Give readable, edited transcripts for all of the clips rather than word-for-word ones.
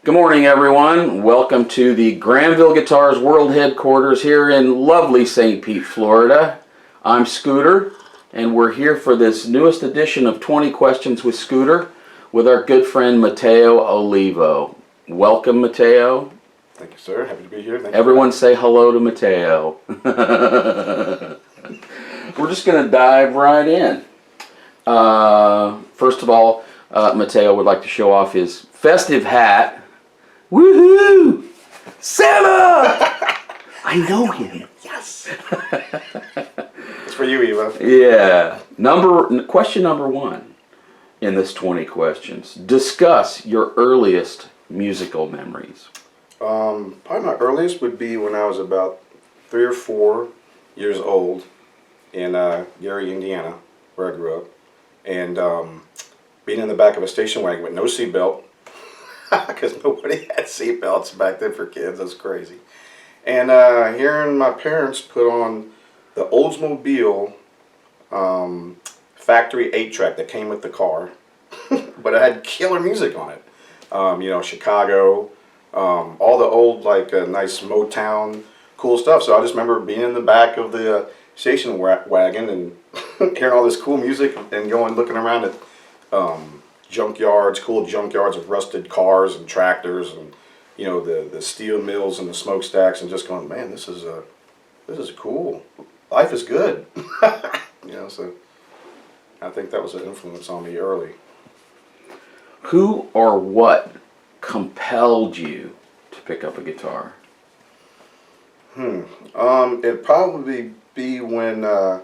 Good morning, everyone. Welcome to the Granville Guitars World Headquarters here in lovely St. Pete, Florida. I'm Scooter, and we're here for this newest edition of 20 Questions with Scooter with our good friend Mateo Olivo. Welcome, Mateo. Thank you, sir. Happy to be here. Everyone say hello to Mateo. We're just going to dive right in. First of all, Mateo would like to show off his festive hat. Woohoo! Santa! I know him. Yes! It's for you, Evo. Yeah. Question number one in this 20 questions. Discuss your earliest musical memories. Probably my earliest would be when I was about 3 or 4 years old in Gary, Indiana, where I grew up. And being in the back of a station wagon with no seatbelt, because nobody had seatbelts back then for kids. That's crazy. And hearing my parents put on the Oldsmobile factory 8-track that came with the car, but it had killer music on it. Chicago, all the old nice Motown cool stuff. So I just remember being in the back of the station wagon and hearing all this cool music and looking around at cool junkyards of rusted cars and tractors and the steel mills and the smokestacks, and just going, man, this is cool. Life is good. So I think that was an influence on me early. Who or what compelled you to pick up a guitar? It'd probably be when I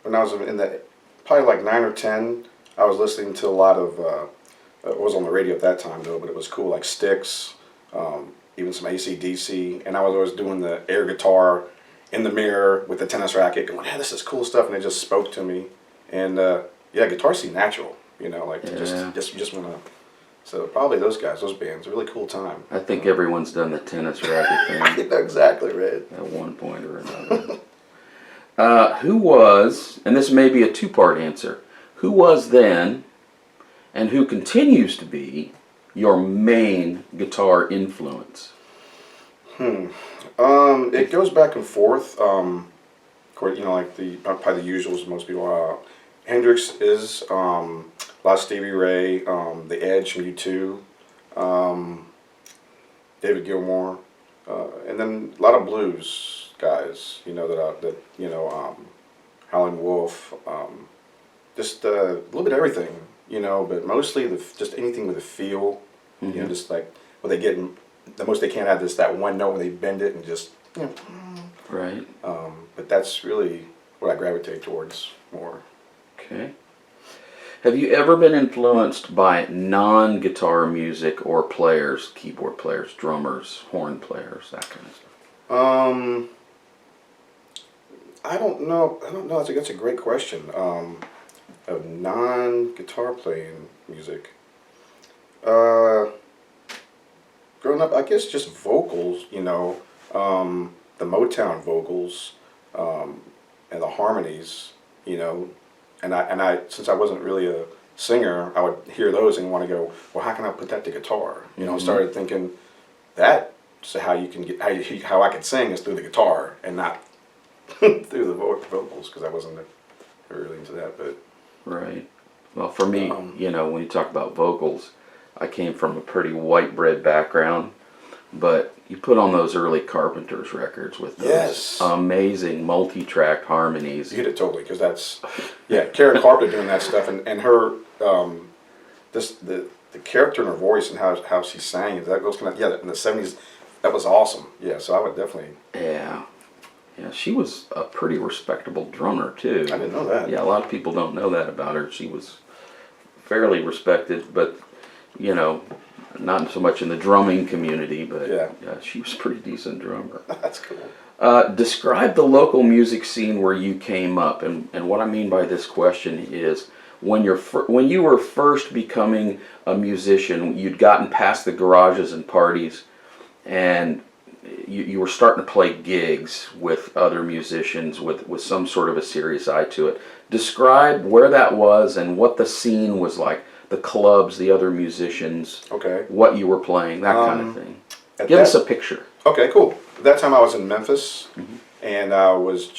was in probably like 9 or 10. I was listening to a lot of, it was on the radio at that time though, but it was cool, like Styx, even some AC/DC, and I was always doing the air guitar in the mirror with the tennis racket, going, yeah, this is cool stuff, and it just spoke to me. And guitars seem natural, just want to. So probably those guys, those bands, a really cool time. I think everyone's done the tennis racket thing. Exactly right. At one point or another. Who was, and this may be a two-part answer, who was then, and who continues to be, your main guitar influence? It goes back and forth. Probably the usuals, most people. Hendrix is, a lot of Stevie Ray, The Edge from U2, David Gilmour, and then a lot of blues guys. Howlin' Wolf. Just a little bit of everything, but mostly just anything with a feel, just like what they get, the most they can have is that one note when they bend it and just, Right. But that's really what I gravitate towards more. Okay. Have you ever been influenced by non-guitar music or players, keyboard players, drummers, horn players, that kind of stuff? I don't know. That's a great question. Of non-guitar playing music. Growing up, I guess just vocals, the Motown vocals, and the harmonies, and I since I wasn't really a singer, I would hear those and want to go, well, how can I put that to guitar? I started thinking that's how you can get how I could sing is through the guitar and not through the vocals, because I wasn't really into that, but. Right. Well, for me, when you talk about vocals, I came from a pretty white bread background, but you put on those early Carpenters records with those amazing multi-track harmonies. You hit it totally, because that's, Karen Carpenter doing that stuff, and her, the character in her voice and how she sang, that goes kind of, in the 70s, that was awesome. Yeah, so I would definitely. Yeah, she was a pretty respectable drummer, too. I didn't know that. Yeah, a lot of people don't know that about her. She was fairly respected, but, not so much in the drumming community, but she was a pretty decent drummer. That's cool. Describe the local music scene where you came up, and what I mean by this question is, when you were first becoming a musician, you'd gotten past the garages and parties, and you were starting to play gigs with other musicians with some sort of a serious eye to it. Describe where that was and what the scene was like the clubs, the other musicians, Okay. what you were playing, that kind of thing. At Give that, us a picture. Okay, cool. At that time I was in Memphis, and I was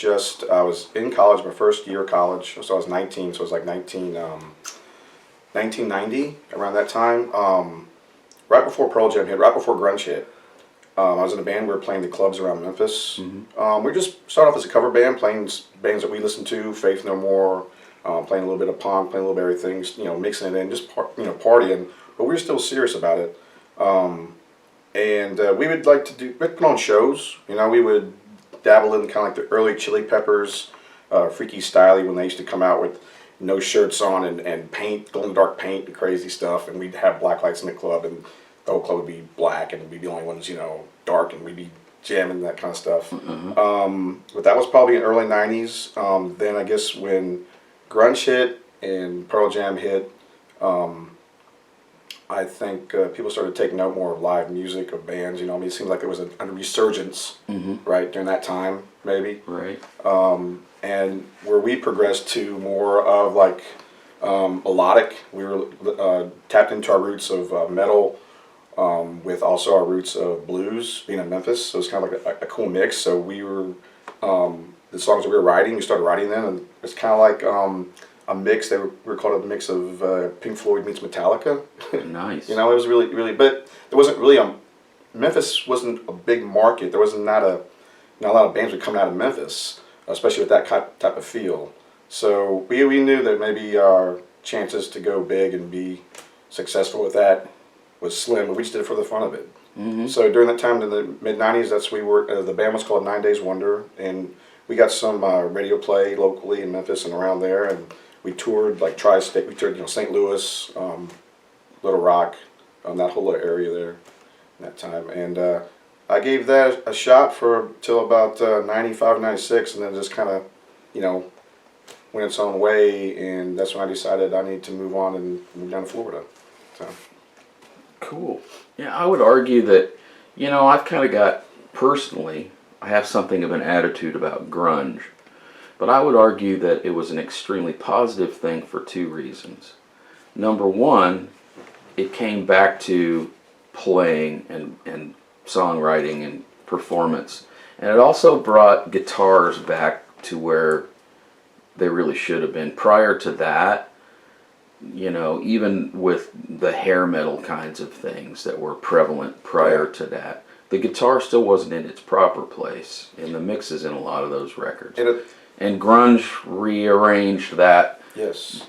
in college, my first year of college, so I was 19, so it was like 1990, around that time, right before Pearl Jam hit, right before Grunge hit. I was in a band, we were playing the clubs around Memphis. We just started off as a cover band, playing bands that we listened to, Faith No More, playing a little bit of punk, playing a little bit of everything, mixing it in, just partying, but we were still serious about it. And we would like to we'd put on shows. We would dabble in kind of like the early Chili Peppers, Freaky Styley, when they used to come out with no shirts on and paint, glow in the dark paint and crazy stuff. And we'd have black lights in the club, and the whole club would be black, and we'd be the only ones, dark, and we'd be jamming, that kind of stuff. But that was probably in early 90s. Then I guess when Grunge hit and Pearl Jam hit, I think people started taking note more of live music, of bands. It seemed like there was a resurgence, right, during that time, maybe. Right. And where we progressed to more of like melodic, we were tapped into our roots of metal, with also our roots of blues, being in Memphis. So it was kind of like a cool mix. So we were, the songs that we were writing, we started writing them, and it's kind of like a mix. We were called a mix of Pink Floyd meets Metallica. Nice. It was really, really, but there wasn't really Memphis wasn't a big market. There wasn't not a lot of bands were coming out of Memphis, especially with that type of feel. So we knew that maybe our chances to go big and be successful with that was slim, but we just did it for the fun of it. So during that time in the mid '90s, the band was called 9 Days Wonder, and we got some radio play locally in Memphis and around there, and we toured like tri-state. We toured, St. Louis, Little Rock, that whole area there, that time, and I gave that a shot till about 95, 96, and then just kind of, went its own way, and that's when I decided I need to move on and move down to Florida. So. Cool. Yeah, I would argue that, I've kind of got, personally, I have something of an attitude about grunge, but I would argue that it was an extremely positive thing for two reasons. Number one, it came back to playing and songwriting and performance, and it also brought guitars back to where they really should have been. Prior to that, even with the hair metal kinds of things that were prevalent prior to that, the guitar still wasn't in its proper place in the mixes in a lot of those records. And grunge rearranged that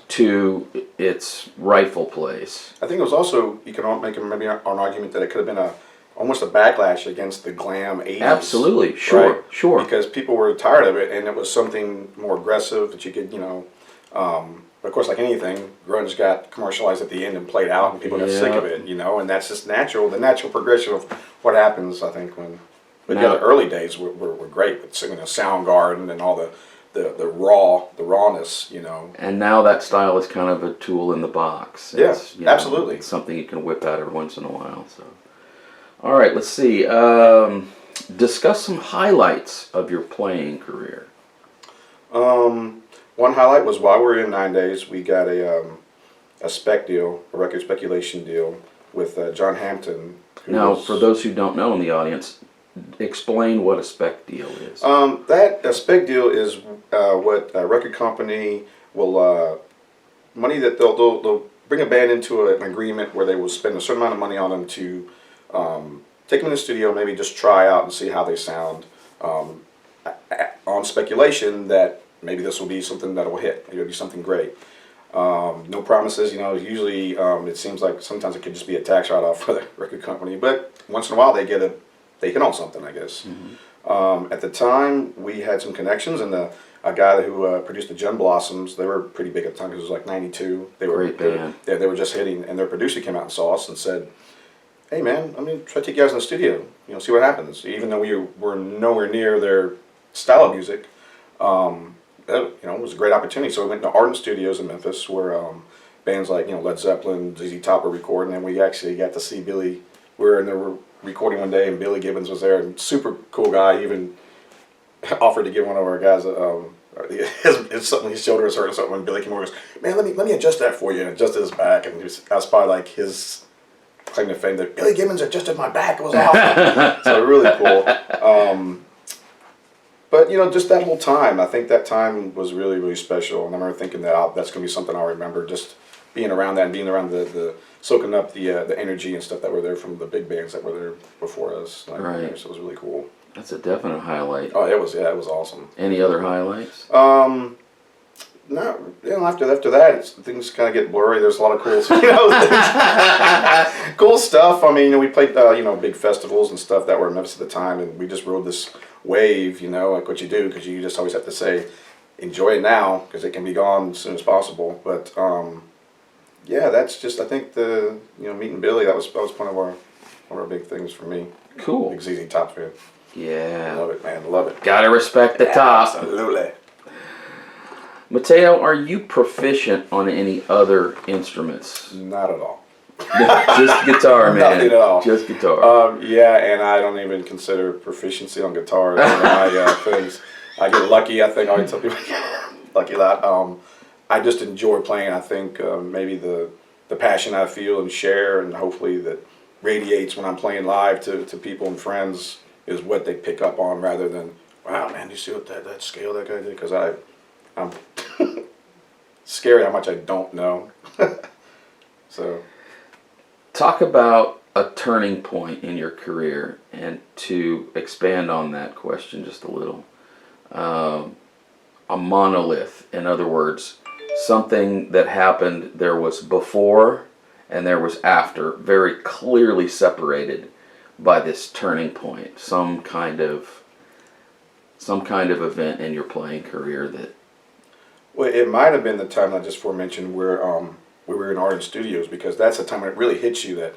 to its rightful place. I think it was also, you can make maybe an argument that it could have been almost a backlash against the glam 80s. Absolutely, sure, right? sure. Because people were tired of it, and it was something more aggressive that you could, but of course, like anything, grunge got commercialized at the end and played out, and people got sick of it, and that's just natural, the natural progression of what happens, I think, but the early days were great, with Soundgarden and all the rawness, And now that style is kind of a tool in the box. Absolutely. It's something you can whip out every once in a while. So, all right, let's see. Discuss some highlights of your playing career. One highlight was while we were in 9 Days, we got a spec deal, a record speculation deal with John Hampton. Now, for those who don't know in the audience, explain what a spec deal is. A spec deal is what a record company will money that they'll bring a band into an agreement where they will spend a certain amount of money on them to take them in the studio, maybe just try out and see how they sound, on speculation that maybe this will be something that will hit. It'll be something great. No promises, usually it seems like sometimes it could just be a tax write-off for the record company, but once in a while they hit on something, I guess. At the time, we had some connections, and a guy who produced the Gem Blossoms, they were pretty big at the time because it was like 92. Great band. They were just hitting, and their producer came out and saw us and said, "Hey man, I'm going to try to take you guys in the studio, see what happens." Even though we were nowhere near their style of music, it was a great opportunity. So we went to Ardent Studios in Memphis, where bands like Led Zeppelin, ZZ Top were recording, and we actually got to see Billy. We were in the recording one day, and Billy Gibbons was there, and super cool guy. He even offered to give one of our guys His something, his shoulder was hurt or something. And Billy came over and goes, "Man, let me adjust that for you," and adjusted his back. And that's probably like his claim to fame that Billy Gibbons adjusted my back. It was awesome. So really cool. But just that whole time, I think that time was really, really special. And I remember thinking that that's going to be something I'll remember. Just being around that and being around the soaking up the energy and stuff that were there from the big bands that were there before us. Right. So it was really cool. That's a definite highlight. Oh, it was awesome. Any other highlights? No, after that, things kind of get blurry. There's a lot of cool, cool stuff. I mean, we played, big festivals and stuff that were in Memphis at the time, and we just rode this wave, like what you do, because you just always have to say, enjoy it now, because it can be gone as soon as possible. But yeah, that's just, I think meeting Billy, that was one of our big things for me. Cool. Big ZZ Top fan. Yeah. Love it, man. Love it. Gotta respect the top. Absolutely. Mateo, are you proficient on any other instruments? Not at all. Just guitar, man. Nothing at all. Just guitar. Yeah, and I don't even consider proficiency on guitar one of my things. I get lucky. I think I always tell people lucky that. I just enjoy playing. I think maybe the passion I feel and share, and hopefully that radiates when I'm playing live to people and friends is what they pick up on, rather than, wow, man, you see what that scale that guy did? Because I'm scary how much I don't know. So, talk about a turning point in your career, and to expand on that question just a little. A monolith, in other words, something that happened, there was before and there was after, very clearly separated by this turning point, some kind of event in your playing career that... Well, it might have been the time I just aforementioned where we were in Art Studios, because that's the time when it really hits you that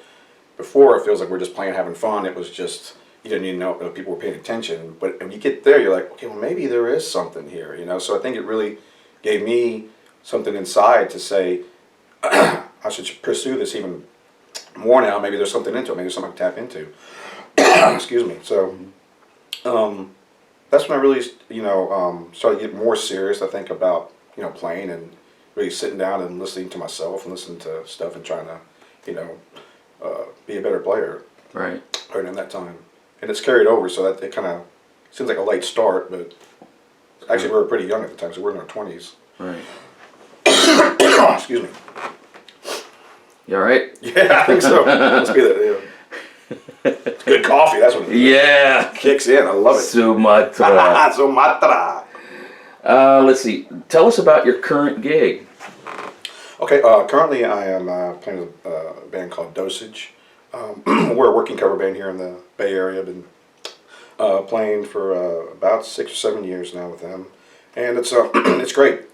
before it feels like we're just playing, having fun. It was just, you didn't even know people were paying attention. But when you get there, you're like, okay, well, maybe there is something here, So I think it really gave me something inside to say, I should pursue this even more now. Maybe there's something into it. Maybe there's something to tap into. Excuse me. So that's when I really, started to get more serious, I think, about, playing and really sitting down and listening to myself and listening to stuff and trying to, be a better player. Right. During that time. And it's carried over, so that it kind of seems like a late start, but actually we were pretty young at the time, so we're in our 20s. Right. Excuse me. You all right? Yeah, I think so. Must be that. It's good coffee. That's what it is. Yeah. Kicks in. I love it. Sumatra. Sumatra. Let's see. Tell us about your current gig. Okay. Currently, I am playing with a band called Dosage. We're a working cover band here in the Bay Area. I've been playing for about 6 or 7 years now with them, and it's it's great.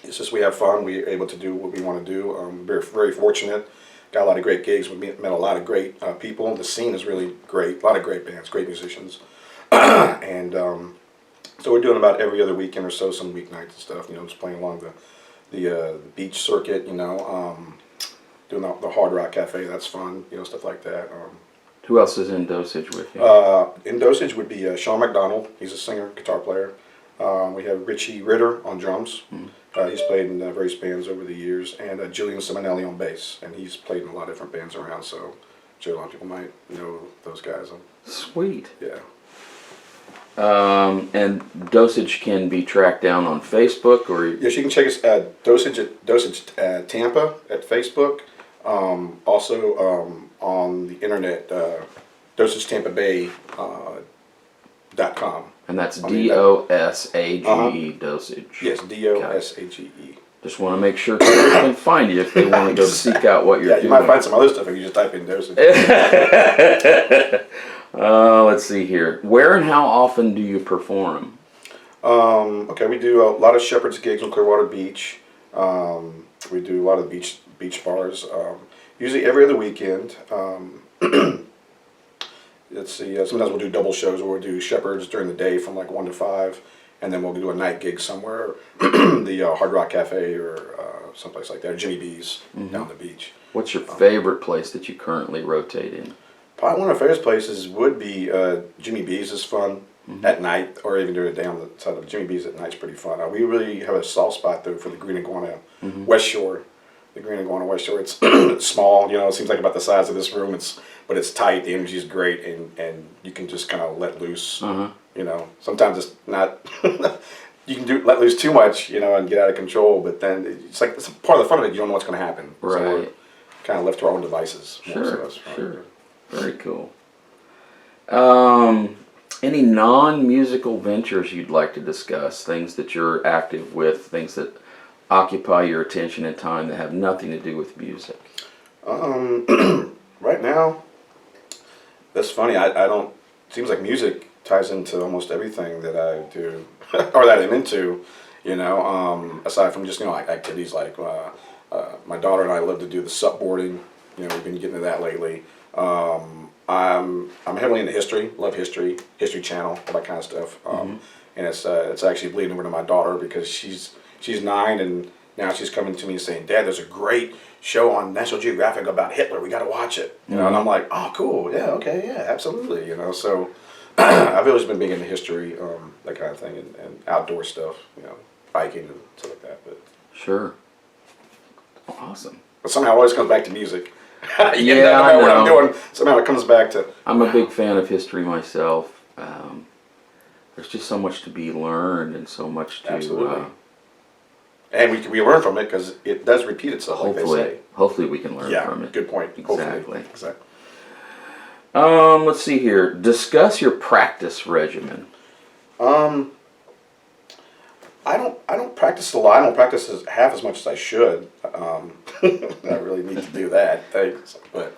It's just we have fun. We're able to do what we want to do. We're very fortunate. Got a lot of great gigs. We met a lot of great people. The scene is really great. A lot of great bands, great musicians. And so we're doing about every other weekend or so, some weeknights and stuff. Just playing along the beach circuit. Doing the Hard Rock Cafe. That's fun. Stuff like that. Who else is in Dosage with you? In Dosage would be Sean McDonald. He's a singer, guitar player. We have Richie Ritter on drums. He's played in various bands over the years, and Julian Simonelli on bass, and he's played in a lot of different bands around, so I'm sure a lot of people might know those guys. Sweet. Yeah. And Dosage can be tracked down on Facebook, or... Yes, you can check us at Dosage Tampa at Facebook. Also on the internet, DosageTampaBay.com. And that's D-O-S-A-G-E, Dosage. Yes, D-O-S-A-G-E. Just want to make sure people can find you if they want to go seek out what you're doing. You might find some other stuff if you just type in Dosage. Let's see here. Where and how often do you perform? Okay, we do a lot of Shepherd's gigs on Clearwater Beach. We do a lot of beach bars. Usually every other weekend. Let's see, sometimes we'll do double shows where we'll do Shepherd's during the day from like 1 to 5, and then we'll do a night gig somewhere, the Hard Rock Cafe or someplace like that, or Jimmy B's down the beach. What's your favorite place that you currently rotate in? Probably one of my favorite places would be Jimmy B's is fun. at night, or even during the day on the side of Jimmy B's at night's pretty fun. We really have a soft spot though for the Green Iguana West Shore. The Green Iguana West Shore. It's small, it seems like about the size of this room. But it's tight. The energy is great, and you can just kind of let loose. Sometimes it's not. You can let loose too much, and get out of control. But then it's part of the fun of it. You don't know what's going to happen. Right. So we're kind of left to our own devices. Sure. Sure. Very cool. Any non-musical ventures you'd like to discuss? Things that you're active with, things that occupy your attention and time that have nothing to do with music? Right now, that's funny. I don't. Seems like music ties into almost everything that I do or that I'm into. Aside from just like activities like my daughter and I love to do the supboarding. We've been getting to that lately. I'm heavily into history. Love history Channel, all that kind of stuff. And it's actually bleeding over to my daughter because she's 9 and now she's coming to me and saying, "Dad, there's a great show on National Geographic about Hitler. We got to watch it." And I'm like, "Oh, cool. Yeah, okay, yeah, absolutely." So I've always been big into history, that kind of thing, and outdoor stuff. Biking and stuff like that. But sure. Awesome. But somehow it always comes back to music. Yeah, no matter what I'm doing, somehow it comes back to. I'm a big fan of history myself. There's just so much to be learned and so much to. Absolutely. And we learn from it because it does repeat itself, like they say. Hopefully we can learn from it. Good point. Exactly. Exactly. Let's see here. Discuss your practice regimen. I don't practice a lot. I don't practice half as much as I should. I really need to do that. Thanks. But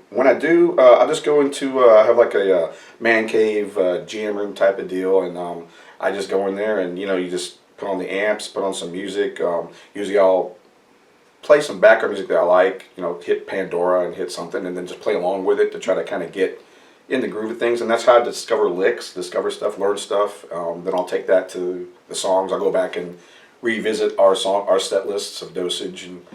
when I do, I just go into I have like a man cave jam room type of deal, and I just go in there and you just put on the amps, put on some music. Usually I'll play some background music that I like. Hit Pandora and hit something, and then just play along with it to try to kind of get in the groove of things. And that's how I discover licks, discover stuff, learn stuff. Then I'll take that to the songs. I'll go back and revisit our set lists of Dosage, and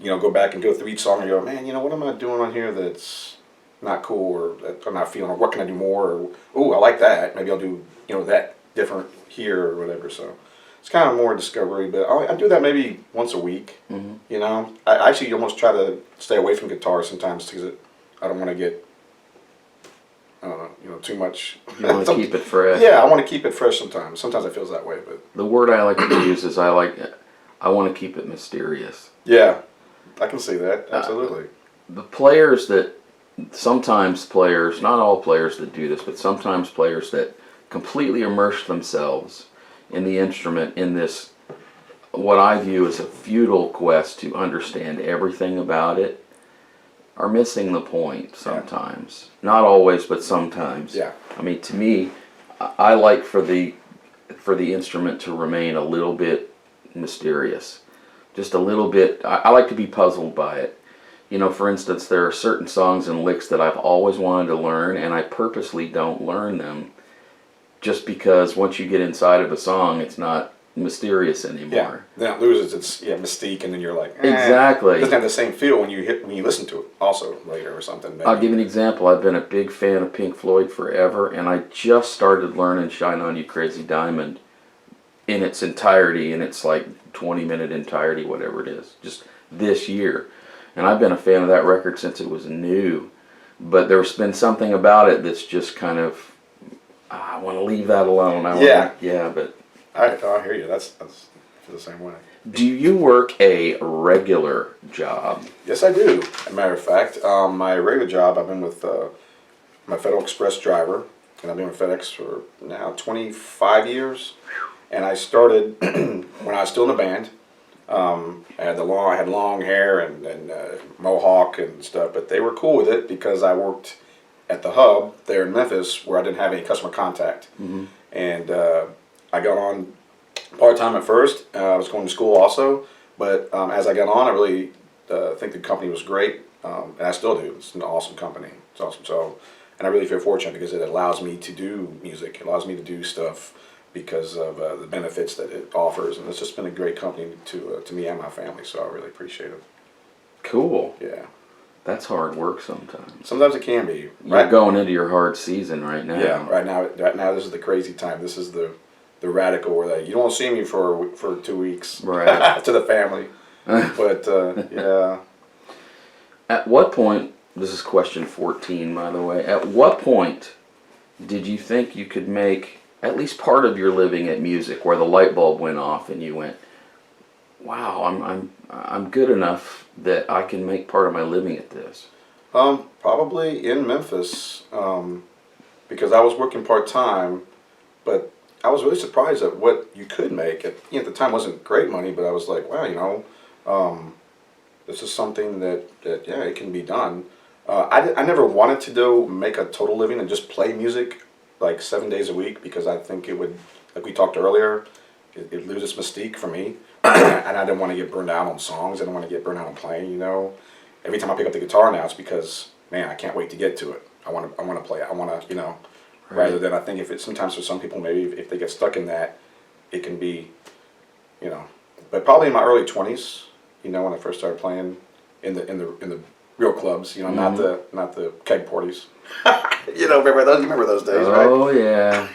go back and go through each song and go, man, what am I doing on here that's not cool, or that I'm not feeling, or what can I do more, or oh, I like that. Maybe I'll do that different here or whatever. So it's kind of more discovery, but I do that maybe once a week. I actually almost try to stay away from guitar sometimes because I don't want to get too much. You want to keep it fresh. Yeah, I want to keep it fresh sometimes. Sometimes it feels that way, but the word I like to use is I want to keep it mysterious. Yeah, I can see that. Absolutely. The players sometimes players, not all players that do this, but sometimes players that completely immerse themselves in the instrument in this, what I view as a futile quest to understand everything about it, are missing the point sometimes. Yeah. Not always, but sometimes. Yeah. I mean, to me, I like for the instrument to remain a little bit mysterious. Just a little bit. I like to be puzzled by it. For instance, there are certain songs and licks that I've always wanted to learn, and I purposely don't learn them just because once you get inside of a song, it's not mysterious anymore. Yeah, then it loses its mystique, and then you're like, exactly. It doesn't have the same feel when you listen to it also later or something. Maybe. I'll give you an example. I've been a big fan of Pink Floyd forever, and I just started learning "Shine On You Crazy Diamond" in its entirety, and it's like 20-minute entirety, whatever it is, just this year. And I've been a fan of that record since it was new, but there's been something about it that's just kind of, I want to leave that alone. But I hear you. That's the same way. Do you work a regular job? Yes, I do. As a matter of fact, my regular job, I've been with my Federal Express driver, and I've been with FedEx for now 25 years. And I started when I was still in the band. I had long hair and mohawk and stuff, but they were cool with it because I worked at the hub there in Memphis where I didn't have any customer contact. And I got on part-time at first. I was going to school also, but as I got on, I really think the company was great, and I still do. It's an awesome company. It's awesome. So, and I really feel fortunate because it allows me to do music. It allows me to do stuff because of the benefits that it offers, and it's just been a great company to me and my family. So I really appreciate it. Cool. Yeah. That's hard work sometimes. Sometimes it can be. You're going into your hard season right now. Yeah, right now this is the crazy time. This is the radical where you don't see me for 2 weeks. Right. To the family. But yeah. At what point, this is question 14 by the way, at what point did you think you could make at least part of your living at music, where the light bulb went off and you went, wow, I'm good enough that I can make part of my living at this? Probably in Memphis, because I was working part-time, but I was really surprised at what you could make. At the time it wasn't great money, but I was like, wow, this is something that yeah, it can be done. I never wanted to make a total living and just play music like 7 days a week, because I think it would, like we talked earlier, it loses mystique for me. And I didn't want to get burned out on songs. I didn't want to get burned out on playing, Every time I pick up the guitar now, it's because, man, I can't wait to get to it. I want to play it. I want to, Right. Rather than, I think sometimes for some people, maybe if they get stuck in that, it can be, but probably in my early 20s, when I first started playing in the real clubs, not the keg parties. Remember those days, right? Oh yeah.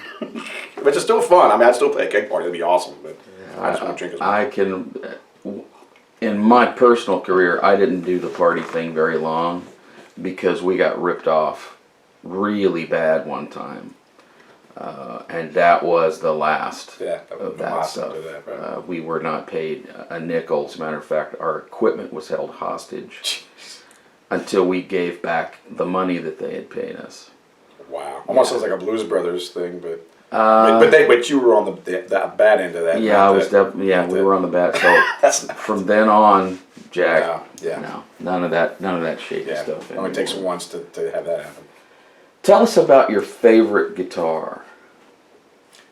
Which is still fun. I mean, I'd still play a keg party. It'd be awesome, but I just want to drink as much. I can, in my personal career, I didn't do the party thing very long because we got ripped off really bad one time. And that was the last of that stuff. Right? We were not paid a nickel. As a matter of fact, our equipment was held hostage until we gave back the money that they had paid us. Wow, almost sounds like a Blues Brothers thing, but but you were on the bad end of that. Yeah, I was definitely. Yeah, we were on the bad. So from then on, Jack. Yeah. No, none of that shady stuff. It only takes once to have that happen. Tell us about your favorite guitar.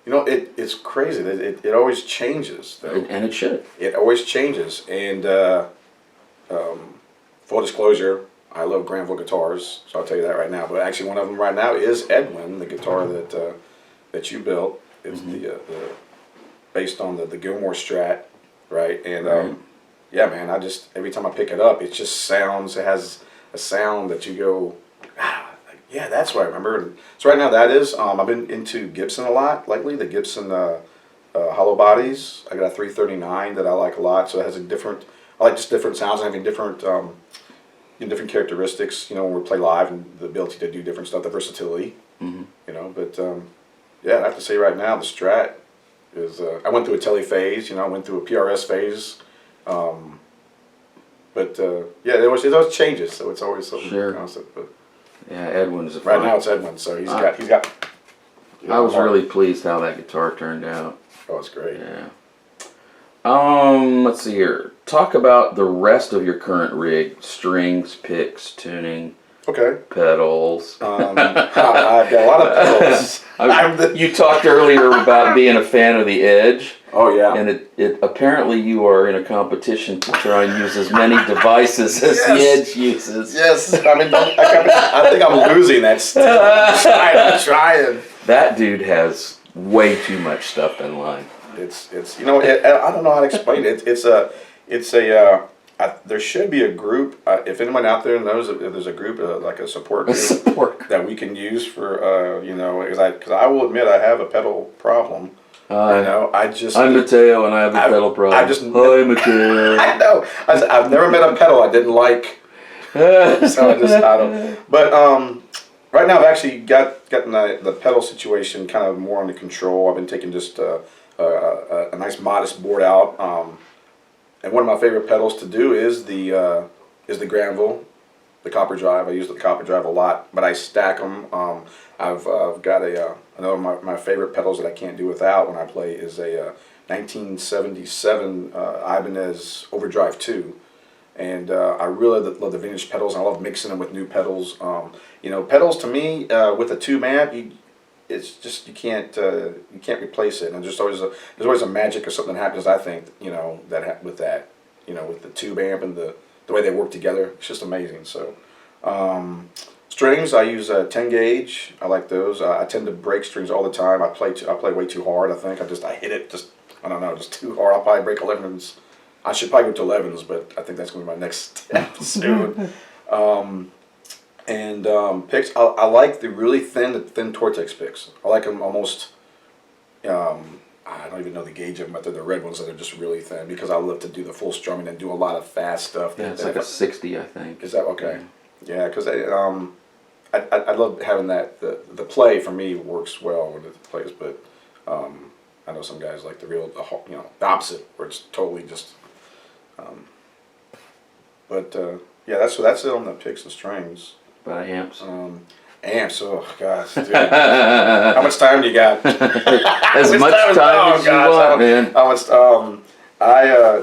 It's crazy. It always changes, though. And it should. It always changes. And full disclosure, I love Granville guitars, so I'll tell you that right now. But actually, one of them right now is Edwin, the guitar that you built. It's the based on the Gilmore Strat, right? And yeah, man, every time I pick it up, it just sounds. It has a sound that you go, yeah, that's what I remember. And so right now that is, I've been into Gibson a lot lately, the Gibson hollow bodies. I got a 339 that I like a lot, so it has I like just different sounds and having different characteristics, when we play live, and the ability to do different stuff, the versatility, but yeah, I have to say right now, the Strat is, I went through a Tele phase, I went through a PRS phase, but yeah, it always changes, so it's always something constant, but. Yeah, Edwin's a right now it's Edwin, so he's got. I was really pleased how that guitar turned out. Oh, it's great. Yeah. Let's see here. Talk about the rest of your current rig: strings, picks, tuning. Okay. Pedals. I've got a lot of pedals. You talked earlier about being a fan of the Edge. Oh yeah. And it apparently you are in a competition to try and use as many devices as the Edge uses. Yes. I think I'm losing that still. I'm trying. That dude has way too much stuff in line. It's I don't know how to explain it. There should be a group. If anyone out there knows if there's a group, like a support group that we can use for, because I will admit I have a pedal problem. I'm Mateo and I have a pedal problem. Hi, Mateo. I know. I've never met a pedal I didn't like. So I don't. But right now I've actually gotten the pedal situation kind of more under control. I've been taking just a nice modest board out. And one of my favorite pedals to do is the Granville, the copper drive. I use the copper drive a lot, but I stack them. I've got another of my favorite pedals that I can't do without when I play is a 1977 Ibanez Overdrive 2. And I really love the vintage pedals, and I love mixing them with new pedals. Pedals to me, with a tube amp, it's just you can't replace it. And there's always a magic or something that happens. I think with the tube amp and the way they work together, it's just amazing. So strings, I use a 10 gauge. I like those. I tend to break strings all the time. I play way too hard. I think I hit it just too hard. I'll probably break 11s. I should probably go to 11s, but I think that's going to be my next step soon. Picks, I like the really thin Tortex picks. I like them almost. I don't even know the gauge of them, but they're the red ones that are just really thin because I love to do the full strumming and do a lot of fast stuff. Yeah, it's like a 60, I think. Is that okay? Yeah, because I love having that. The play for me works well when it plays, but I know some guys like the opposite, where it's totally just. Yeah, that's it on the picks and strings. By amps. Amps, oh gosh, dude. How much time do you got? As much time as you want, man.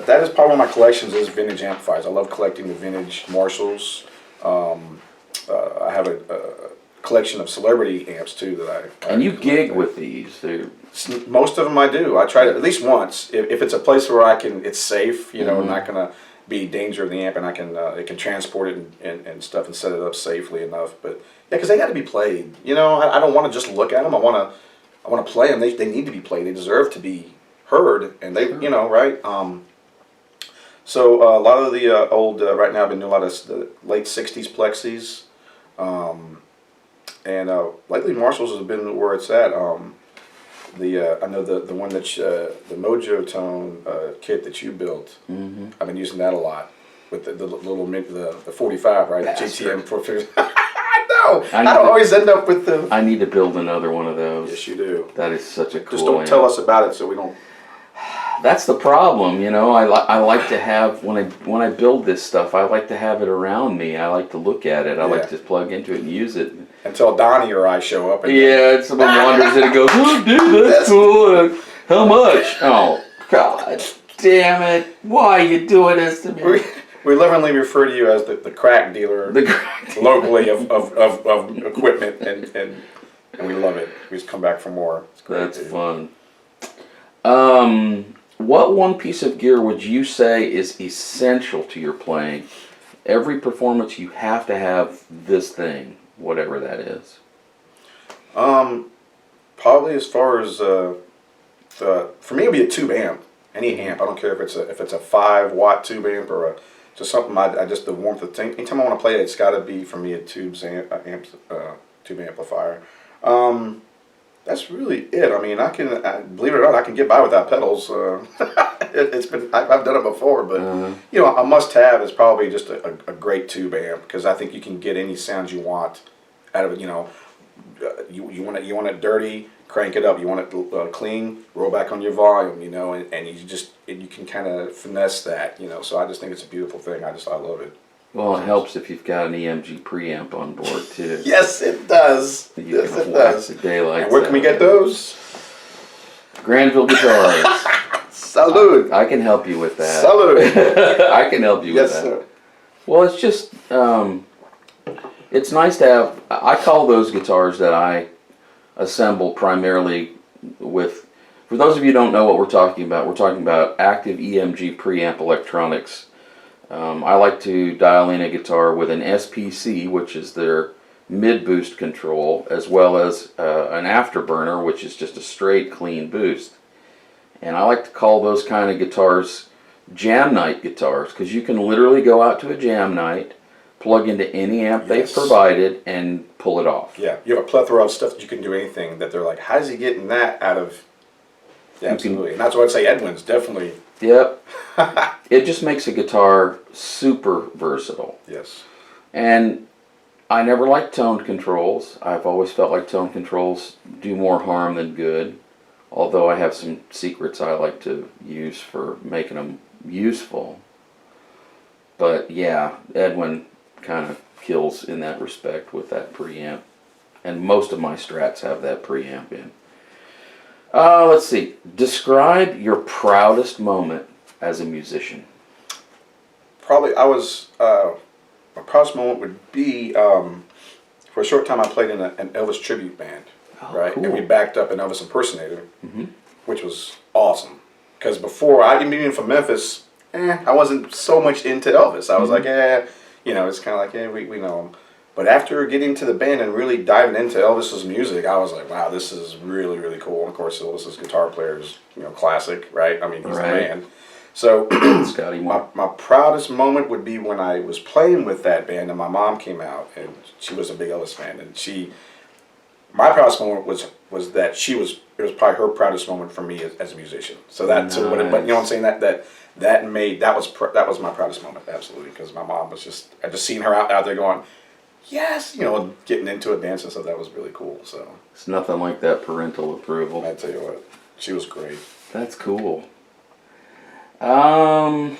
That is part of my collections is vintage amplifiers. I love collecting the vintage Marshalls. I have a collection of celebrity amps too that I and you gig with these. Most of them I do. I try to at least once. If it's a place where it's safe, not gonna be danger of the amp, and it can transport it and stuff and set it up safely enough. But yeah, because they got to be played. I don't want to just look at them. I want to play them. They need to be played. They deserve to be heard, and they right. So a lot of the old right now I've been doing a lot of the late '60s plexis, and lately Marshalls has been where it's at. I know the one that the Mojo Tone kit that you built. Mm-hmm. I've been using that a lot with the little the 45, right? The GTM 450. I know. I don't always end up with the. I need to build another one of those. Yes, you do. That is such a cool. Just don't tell us about it, so we don't. That's the problem, I like to have when I build this stuff. I like to have it around me. I like to look at it. I like to plug into it and use it. Until Donnie or I show up. And someone wanders in and goes, "Oh, dude, that's cool. How much?" Oh, God damn it! Why are you doing this to me? We lovingly refer to you as the crack dealer, locally of equipment, and we love it. We just come back for more. It's great. That's fun. What one piece of gear would you say is essential to your playing? Every performance you have to have this thing, whatever that is. Probably as far as for me, it'd be a tube amp. Any amp, I don't care if it's a 5-watt tube amp or just something. I just the warmth of the thing. Anytime I want to play it, it's got to be for me a tube amplifier. That's really it. I mean, believe it or not, I can get by without pedals. I've done it before, but a must-have is probably just a great tube amp because I think you can get any sounds you want out of it. You want it dirty, crank it up. You want it clean, roll back on your volume. And you can kind of finesse that. So I just think it's a beautiful thing. I love it. Well, it helps if you've got an EMG preamp on board too. Yes, it does. Yes, it does. The daylight. And where can we get those? Granville Guitars. Salud. I can help you with that. Salud. I can help you with that. Yes, sir. Well, it's just it's nice to have. I call those guitars that I assemble primarily with. For those of you who don't know what we're talking about active EMG preamp electronics. I like to dial in a guitar with an SPC, which is their mid-boost control, as well as an afterburner, which is just a straight, clean boost. And I like to call those kind of guitars jam night guitars, because you can literally go out to a jam night, plug into any amp they've provided, and pull it off. Yeah, you have a plethora of stuff that you can do anything that they're like, how is he getting that out of... Yeah, absolutely. And that's why I'd say Edwin's definitely... Yep. It just makes a guitar super versatile. Yes. And I never liked tone controls. I've always felt like tone controls do more harm than good. Although I have some secrets I like to use for making them useful. But yeah, Edwin kind of kills in that respect with that preamp. And most of my Strats have that preamp in. Let's see. Describe your proudest moment as a musician. Probably my proudest moment would be, for a short time I played in an Elvis tribute band, right? Cool. And we backed up an Elvis impersonator, which was awesome. Because before, even from Memphis, I wasn't so much into Elvis. I was like, it's kind of like, we know him. But after getting to the band and really diving into Elvis's music, I was like, wow, this is really, really cool. And of course, Elvis's guitar player is, classic, right? I mean, he's the man. So Scotty Moore. my proudest moment would be when I was playing with that band and my mom came out and she was a big Elvis fan and my proudest moment was that it was probably her proudest moment for me as a musician. So that Nice. so when but you know what I'm saying that was my proudest moment, absolutely, because my mom was I just seen her out there going, yes, getting into it, dancing, so that was really cool. So It's nothing like that parental approval. I tell you what, she was great. That's cool. Coming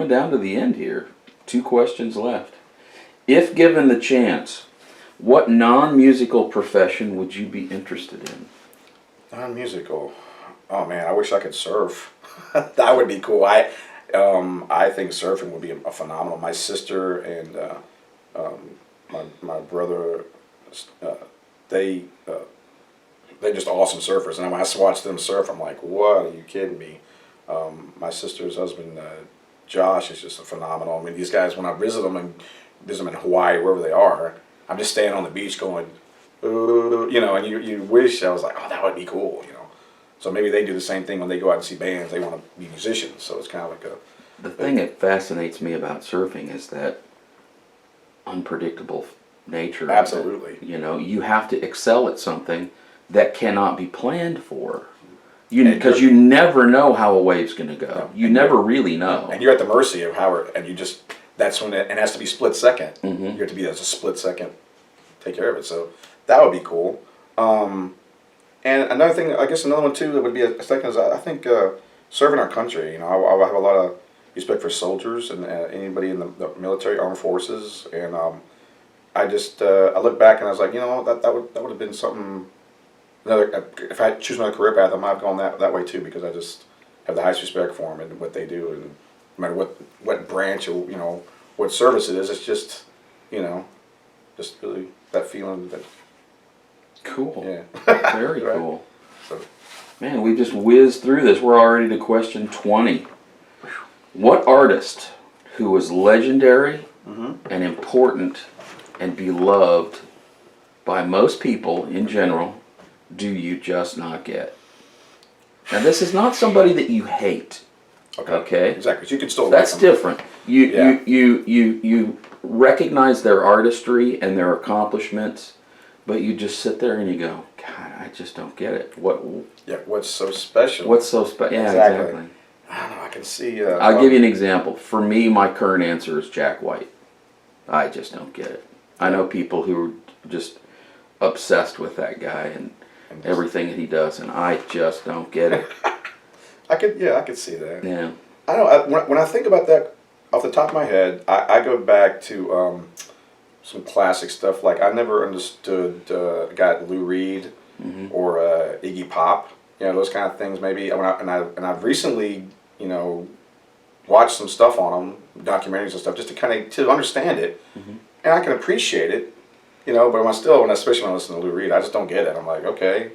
down to the end here. 2 questions left. If given the chance, what non-musical profession would you be interested in? Non-musical. Oh man, I wish I could surf. That would be cool. I think surfing would be a phenomenal. My sister and my brother, they're just awesome surfers. And when I watch them surf, I'm like, what? Are you kidding me? My sister's husband, Josh, is just a phenomenal. I mean, these guys, when I visit them in Hawaii, wherever they are, I'm just staying on the beach going, ooh, and you wish, I was like, oh, that would be cool, So maybe they do the same thing when they go out and see bands. They want to be musicians, so it's kind of like The thing that fascinates me about surfing is that unpredictable nature. Absolutely. Of it. You have to excel at something that cannot be planned for. Because you never know how a wave's going to go. No. You never really know. And you're at the mercy of that's when it has to be split second. Mm-hmm. You have to be as a split second, take care of it. So that would be cool. And another thing, I guess another one too that would be a second is I think serving our country. I have a lot of respect for soldiers and anybody in the military, armed forces, and I look back and I was like, that would have been something. If I choose another career path, I might have gone that way too, because I just have the highest respect for them and what they do, and no matter what branch or what service it is, it's just just really that feeling that. Cool. Yeah. Very Right. cool. So, Man, we just whizzed through this. We're already to question 20. What artist who was legendary and important and beloved by most people in general do you just not get? Now, this is not somebody that you hate. Okay? Exactly. You can still. That's like them. different. You recognize their artistry and their accomplishments, but you just sit there and you go, God, I just don't get it. What's so special? What's so special? Yeah, exactly. I don't know. I can see. I'll give you an example. For me, my current answer is Jack White. I just don't get it. I know people who are just obsessed with that guy and everything that he does, and I just don't get it. I could see that. Yeah. I don't know. When I think about that, off the top of my head, I go back to some classic stuff. Like I never understood a guy like Lou Reed or Iggy Pop. Those kind of things. Maybe I've recently watched some stuff on them, documentaries and stuff, just to understand it, and I can appreciate it. But especially when I listen to Lou Reed, I just don't get it. I'm like, okay,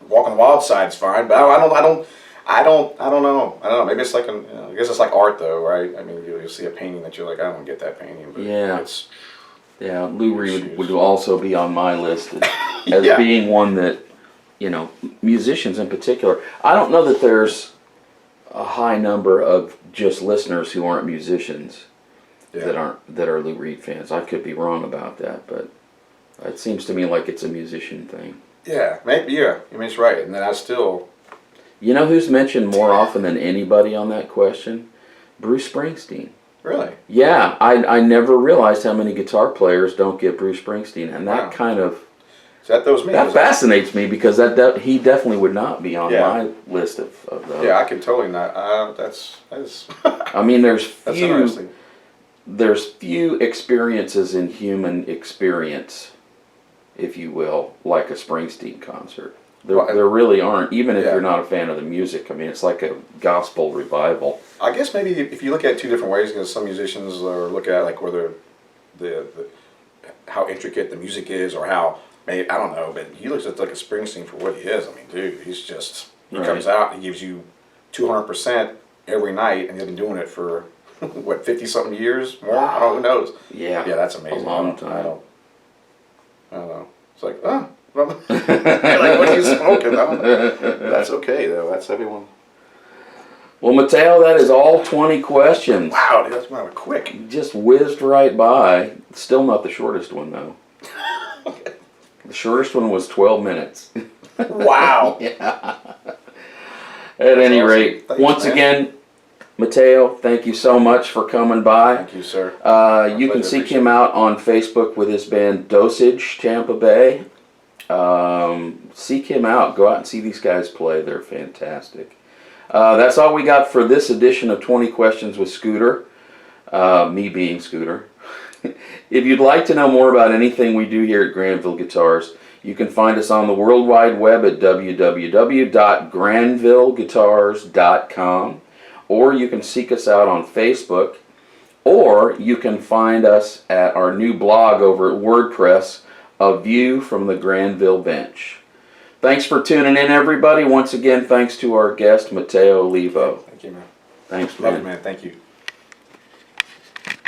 Walk on the Wild Side's fine, but I don't know. Maybe it's like I guess it's like art though, right? I mean, you'll see a painting that you're like, I don't get that painting, but yeah. Lou Reed would also be on my list as being one that musicians in particular. I don't know that there's a high number of just listeners who aren't musicians. That are Lou Reed fans. I could be wrong about that, but it seems to me like it's a musician thing. Yeah, maybe. Yeah, I mean it's right. And then I still. Who's mentioned more often than anybody on that question? Bruce Springsteen. Really? Yeah, I never realized how many guitar players don't get Bruce Springsteen, and that kind of. That was me. That fascinates me because he definitely would not be on my list of those. Yeah, I can totally not. That is. I mean, that's interesting. There's few experiences in human experience, if you will, like a Springsteen concert. There really aren't, even if you're not a fan of the music. I mean, it's like a gospel revival. I guess maybe if you look at it 2 different ways, because some musicians look at it like whether how intricate the music is or how, maybe, I don't know, but he looks at like a Springsteen for what he is. I mean, dude, he comes out and he gives you 200% every night, and he's been doing it for... 50-something years more? I don't know. Who knows? Yeah, that's amazing. A long time. I don't know. It's like, like, what are you smoking? That's okay though. That's everyone. Well, Mateo, that is all 20 questions. Wow, dude, that's kind of quick. Just whizzed right by. Still not the shortest one, though. The shortest one was 12 minutes. Wow. Yeah. At any awesome. rate, Thanks, once man. again, Mateo, thank you so much for coming by. Thank you, sir. You can pleasure, seek appreciate him out on Facebook with his band Dosage, Tampa Bay. Seek him out. Go out and see these guys play. They're fantastic. That's all we got for this edition of 20 Questions with Scooter. Me being Scooter. If you'd like to know more about anything we do here at Granville Guitars, you can find us on the World Wide Web at www.granvilleguitars.com, or you can seek us out on Facebook, or you can find us at our new blog over at WordPress, A View from the Granville Bench. Thanks for tuning in, everybody. Once again, thanks to our guest, Mateo Olivo. Thank you, man. Thanks, Love man. it, man. Thank you.